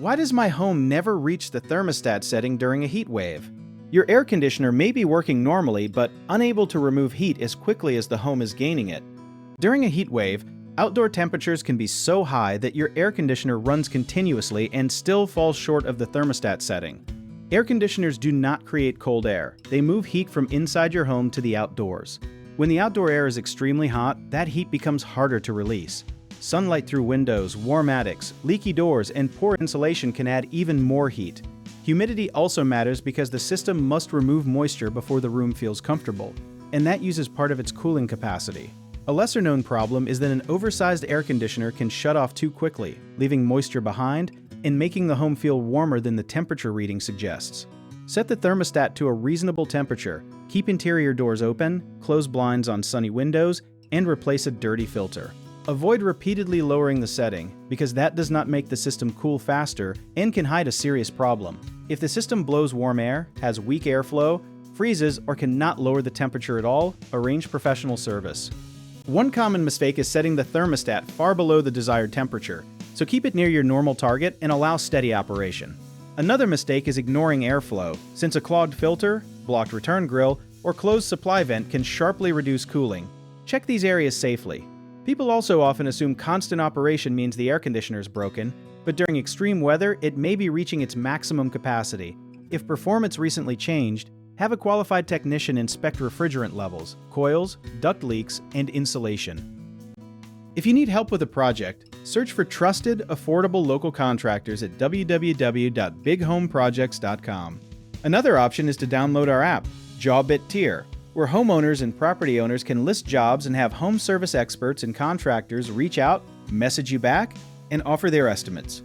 Why does my home never reach the thermostat setting during a heat wave? Your air conditioner may be working normally but unable to remove heat as quickly as the home is gaining it. During a heat wave, outdoor temperatures can be so high that your air conditioner runs continuously and still falls short of the thermostat setting. Air conditioners do not create cold air. They move heat from inside your home to the outdoors. When the outdoor air is extremely hot, that heat becomes harder to release. Sunlight through windows, warm attics, leaky doors, and poor insulation can add even more heat. Humidity also matters because the system must remove moisture before the room feels comfortable, and that uses part of its cooling capacity. A lesser-known problem is that an oversized air conditioner can shut off too quickly, leaving moisture behind and making the home feel warmer than the temperature reading suggests. Set the thermostat to a reasonable temperature, keep interior doors open, close blinds on sunny windows, and replace a dirty filter. Avoid repeatedly lowering the setting, because that does not make the system cool faster and can hide a serious problem. If the system blows warm air, has weak airflow, freezes, or cannot lower the temperature at all, arrange professional service. One common mistake is setting the thermostat far below the desired temperature, so keep it near your normal target and allow steady operation. Another mistake is ignoring airflow, since a clogged filter, blocked return grill, or closed supply vent can sharply reduce cooling. Check these areas safely. People also often assume constant operation means the air conditioner is broken, but during extreme weather, it may be reaching its maximum capacity. If performance recently changed, have a qualified technician inspect refrigerant levels, coils, duct leaks, and insulation. If you need help with a project, search for trusted, affordable local contractors at www.bighomeprojects.com. Another option is to download our app, Jobit Tier, where homeowners and property owners can list jobs and have home service experts and contractors reach out, message you back, and offer their estimates.